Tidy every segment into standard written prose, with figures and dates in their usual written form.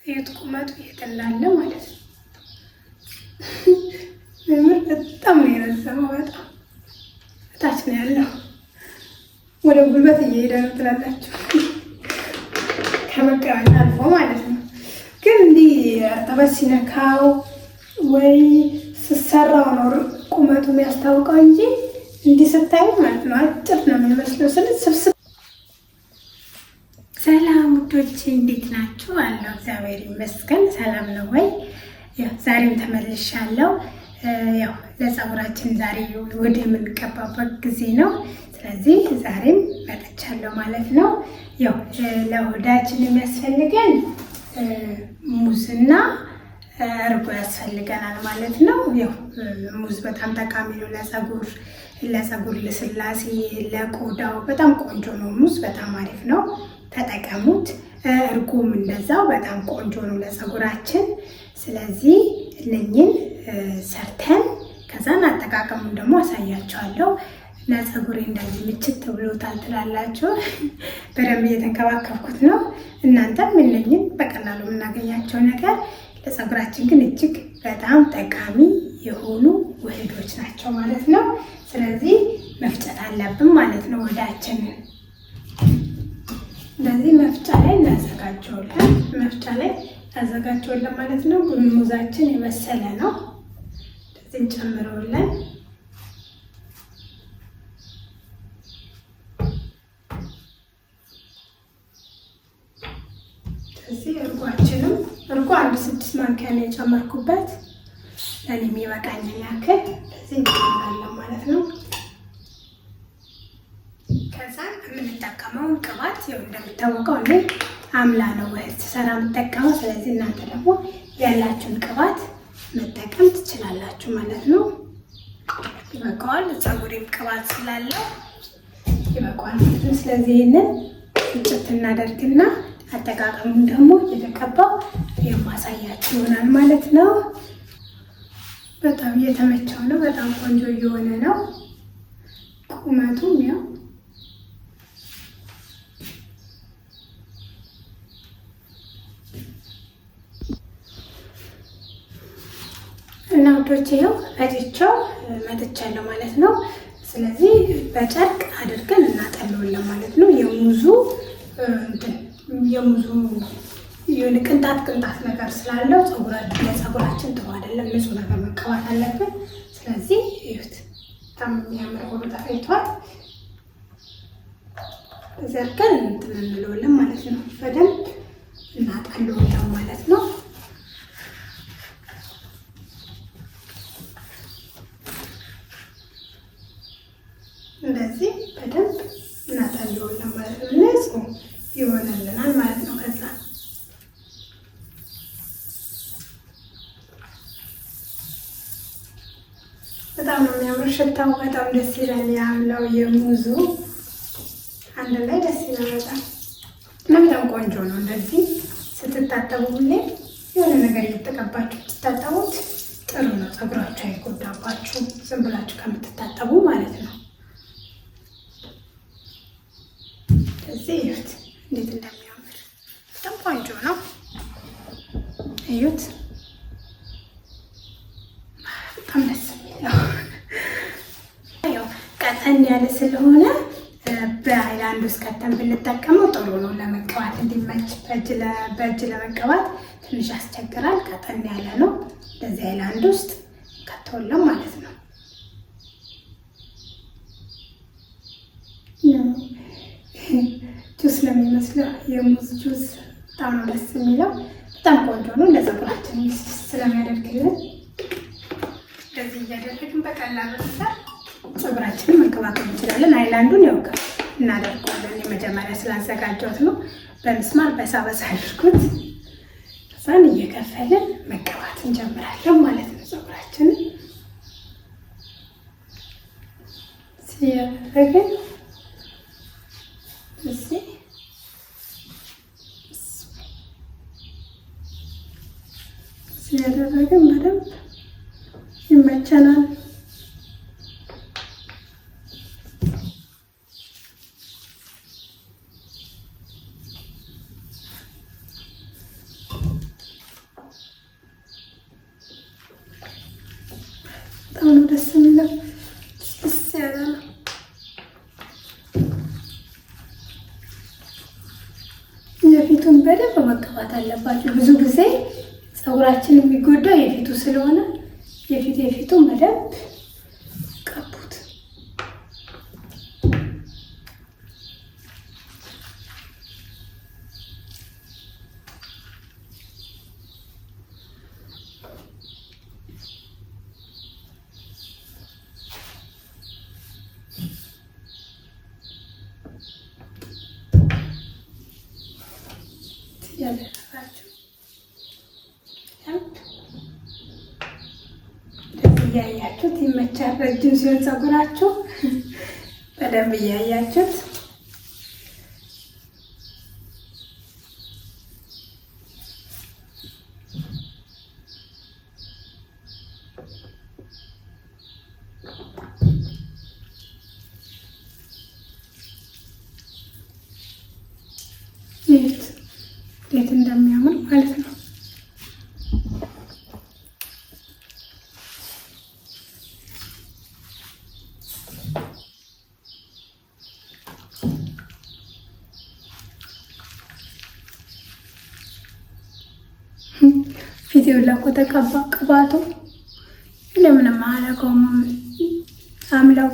እዩት ቁመቱ የት እንዳለ ማለት ነው። ምር በጣም ነው የረዘመው። በጣም ታች ነው ያለው። ወደ ጉልበት እየሄደ ነው ትላላችሁ። ከመቀመጥ አልፎ ማለት ነው። ግን እንዲህ እርጥበት ሲነካው ወይ ስሰራው ነው ቁመቱ የሚያስታውቀው እንጂ እንዲህ ስታዩ ማለት ነው አጭር ነው የሚመስለው። ስብስብ። ሰላም ውዶቼ እንዴት ናችሁ? አለሁ እግዚአብሔር ይመስገን። ሰላም ነው ወይ? ዛሬም ተመልሻለሁ። ያው ለፀጉራችን ዛሬ ወደ የምንቀባበት ጊዜ ነው። ስለዚህ ዛሬም መጥቻለሁ ማለት ነው። ያው ለሆዳችን የሚያስፈልገን ሙዝና እርጎ ያስፈልገናል ማለት ነው። ያው ሙዝ በጣም ጠቃሚ ነው ለፀጉር ልስላሴ፣ ለቆዳው በጣም ቆንጆ ነው። ሙዝ በጣም አሪፍ ነው፣ ተጠቀሙት። እርጎም እንደዛው በጣም ቆንጆ ነው ለፀጉራችን። ስለዚህ እነኝን ሰርተን ከዛን አጠቃቀሙን ደግሞ አሳያቸዋለሁ። ለፀጉሬ እንደዚህ ምችት ብሎታል ትላላችሁ። በደንብ እየተንከባከብኩት ነው። እናንተም እነኝን በቀላሉ የምናገኛቸው ነገር ለፀጉራችን ግን እጅግ በጣም ጠቃሚ የሆኑ ውህዶች ናቸው ማለት ነው። ስለዚህ መፍጨት አለብን ማለት ነው። ወዳችንን እንደዚህ መፍጫ ላይ እናዘጋጀዋለን። መፍጫ ላይ እናዘጋጀዋለን ማለት ነው። ሙዛችን የበሰለ ነው። እንደዚህ እንጨምረዋለን። እዚህ እርጎ 6 ማንኪያ ነው የጨመርኩበት። ለኔ የሚበቃኝን ያክል እዚህ እንጨምራለን ማለት ነው። ከዛ የምንጠቀመውን ቅባት ያው እንደሚታወቀው እኔ አምላ ነው ውህድ ስሰራ የምጠቀመው። ስለዚህ እናንተ ደግሞ ያላችሁን ቅባት መጠቀም ትችላላችሁ ማለት ነው። ይበቃዋል። ፀጉሬም ቅባት ስላለው ይበቃዋል ማለት ነው። ስለዚህ ይህንን ፍጭት እናደርግና አጠቃቀሙን ደግሞ እየተቀባው የማሳያችሁ ይሆናል ማለት ነው። በጣም እየተመቸው ነው። በጣም ቆንጆ እየሆነ ነው። ቁመቱም ያው እና ውዶቼ ይኸው ፈጭቼው መጥቻለሁ ማለት ነው። ስለዚህ በጨርቅ አድርገን እናጠለዋለን ማለት ነው። የሙዙ የሆነ ቅንጣት ነገር ስላለው ለፀጉራችን ጥሩ አይደለም። ንጹህ ነገር መቀባት አለብን። ስለዚህ ይሁት በጣም የሚያምር ሆኖ ተፈይቷል። ዘርገን እንትን እንለዋለን ማለት ነው። በደንብ እናጠለዋለን ማለት ነው። እንደዚህ በደንብ እናጠለዋለን ማለት ነው። ንጹህ ይሆንልናል ማለት ነው። ከዛ በጣም ነው የሚያምር። ሽታው በጣም ደስ ይላል። ያለው የሙዙ አንድ ላይ ደስ ይላል በጣም እና በጣም ቆንጆ ነው። እንደዚህ ስትታጠቡ ሁሌ የሆነ ነገር እየተቀባችሁ ትታጠቡት ጥሩ ነው። ፀጉራችሁ አይጎዳባችሁ ዝም ብላችሁ ከምትታጠቡ ማለት ነው። እዚህ እዩት እንዴት እንደሚያምር በጣም ቆንጆ ነው። እዩት በጣም ደስ የሚለው ያው ቀጠን ያለ ስለሆነ በሃይላንድ ውስጥ ከተን ብንጠቀመው ጥሩ ነው። ለመቀባት እንዲመች በእጅ ለመቀባት ትንሽ ያስቸግራል። ቀጠን ያለ ነው። እንደዚህ ሃይላንድ ውስጥ ከተወለም ማለት ነው። ጁስ ነው የሚመስለው፣ የሙዝ ጁስ በጣም ነው ደስ የሚለው። በጣም ቆንጆ ነው። ለፀጉራችን ስለሚያደርግልን እንደዚህ እያደረግን በቀላሉ ፀጉራችንን መንከባከብ እንችላለን። ሃይላንዱን ያውቃል እናደርገዋለን። የመጀመሪያ ስላዘጋጀሁት ነው። በምስማር በሳበሳ አድርጉት። እዛን እየከፈልን መቀባት እንጀምራለን ማለት ነው። ፀጉራችንን ሲያደርግን እዚህ ሲያደርግን በደንብ ይመቸናል። በጣም ነው ደስ የሚለው። ደስ ያለ ነው። የፊቱን በደንብ መቀባት አለባችሁ። ብዙ ጊዜ ፀጉራችን የሚጎዳው የፊቱ ስለሆነ የፊቱን በደንብ ቀቡት። እያያችሁት ይመቻል። ረጅም ሲሆን ፀጉራችሁ በደንብ እያያችሁት እንዴት እንደሚያምር ማለት ነው። ፊቴው ላይ እኮ ተቀባ ቅባቱ ለምንም አላውቀውም አምላው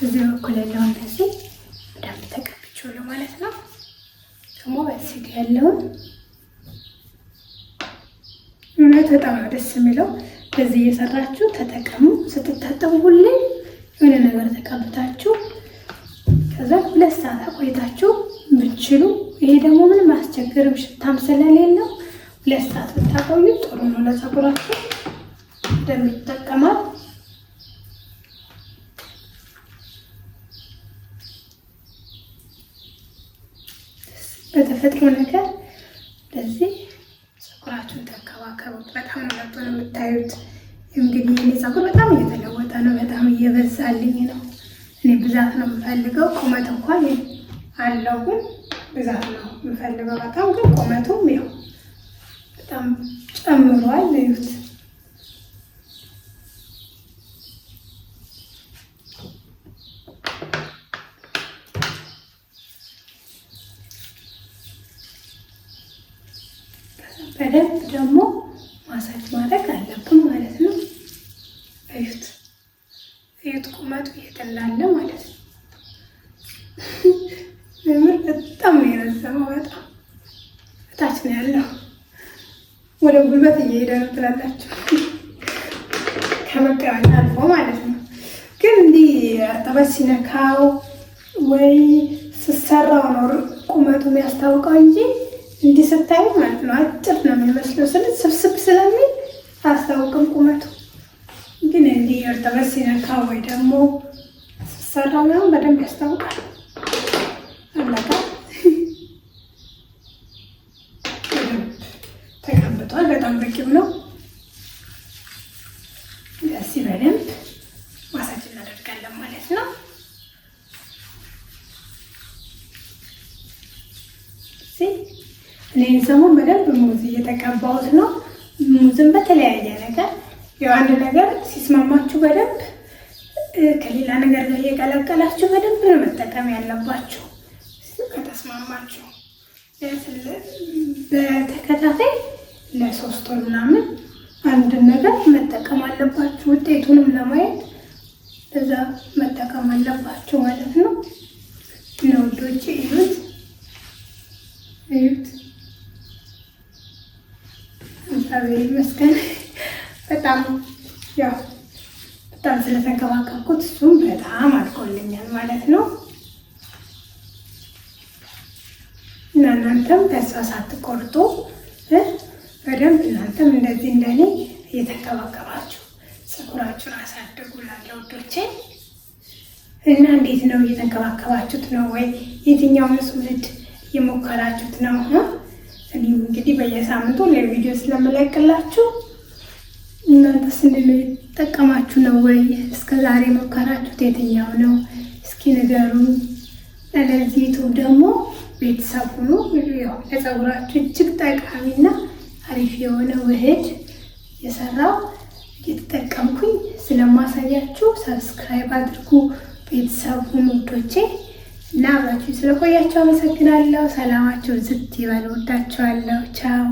እዚህ በኩል ያለውን እንደዚህ በደንብ ተቀብቼዋለሁ ማለት ነው። ደግሞ በዚህ ጋር ያለውን እውነት በጣም ነው ደስ የሚለው። በዚህ እየሰራችሁ ተጠቀሙ። ስትታጠቡ ሁሌ የሆነ ነገር ተቀብታችሁ ከዛ 2 ሰዓት አቆይታችሁ ብትችሉ፣ ይሄ ደግሞ ምንም አያስቸግርም ሽታም ስለሌለው 2 ሰዓት ብታቆዩ ጥሩ ነው ለፀጉራችሁ እንደሚጠቀማል። በተፈጥሮ ነገር እንደዚህ ፀጉራችሁን ተንከባከቡት። በጣም ነው ለውጡን የምታዩት። እንግዲህ እኔ ፀጉር በጣም እየተለወጠ ነው፣ በጣም እየበዛልኝ ነው። እኔ ብዛት ነው የምፈልገው። ቁመት እንኳን አለው ግን ብዛት ነው የምፈልገው በጣም ግን ቁመቱም ያው በጣም ጨምሯል። እዩት። በደንብ ደግሞ ማሳጅ ማድረግ አለብን ማለት ነው። እዩት እዩት፣ ቁመቱ እየተላለ ማለት ነው። ለምን በጣም ነው የረዘመው፣ በጣም እታች ነው ያለው። ወደ ጉልበት እየሄደ ነው ትላላችሁ፣ ከመቀመጥ አልፎ ማለት ነው። ግን እንዲህ እርጥበት ሲነካው ወይ ስሰራው ነው ቁመቱ የሚያስታውቀው እንጂ እንዲህ ስታዩ ማለት ነው አጭር ነው የሚመስለው። ስብስብ ስለሚል አያስታውቅም ቁመቱ። ግን እንዲህ እርጥበት ሲነካ ወይ ደግሞ ስሰራ ምናምን በደንብ ያስታውቃል። አለቃ ተቀምጧል። በጣም በቂው ነው። እዚህ በደንብ ማሳጅ እናደርጋለን ማለት ነው። እኔ ሰሞኑን በደንብ ሙዝ እየተቀባሁት ነው። ሙዝን በተለያየ ነገር ያው አንድ ነገር ሲስማማችሁ በደንብ ከሌላ ነገር ጋር እየቀላቀላችሁ በደንብ ነው መጠቀም ያለባችሁ። ከተስማማችሁ በተከታታይ ለ3 ወር ምናምን አንድ ነገር መጠቀም አለባችሁ። ውጤቱንም ለማየት እዛ መጠቀም አለባችሁ ማለት ነው። ለውዶች እዩት እዩት። እግዚአብሔር ይመስገን በጣም ያው በጣም ስለተንከባከብኩት እሱም በጣም አድጎልኛል ማለት ነው። እና እናንተም ተስፋ ሳትቆርጡ በደንብ እናንተም እንደዚህ እንደኔ እየተንከባከባችሁ ፀጉራችሁን አሳድጉ እላለሁ ውዶቼ። እና እንዴት ነው እየተንከባከባችሁት ነው ወይ? የትኛውን ውህድ እየሞከራችሁት ነው? እኔም እንግዲህ በየሳምንቱ ለቪዲዮ ስለምለቅላችሁ እናንተስ እንደምትጠቀማችሁ ነው ወይ? እስከ ዛሬ ሞከራችሁት የትኛው ነው? እስኪ ንገሩኝ። ለዚህ ዩቱብ ደግሞ ቤተሰብ ሁኑ። ለፀጉራችሁ እጅግ ጠቃሚና አሪፍ የሆነ ውህድ የሰራው እየተጠቀምኩኝ ስለማሳያችሁ ሰብስክራይብ አድርጉ። ቤተሰብ ሁኑ ውዶቼ እና አብራችሁ ስለቆያችሁ አመሰግናለሁ። ሰላማችሁ ዝት ይበል። ወዳችኋለሁ። ቻው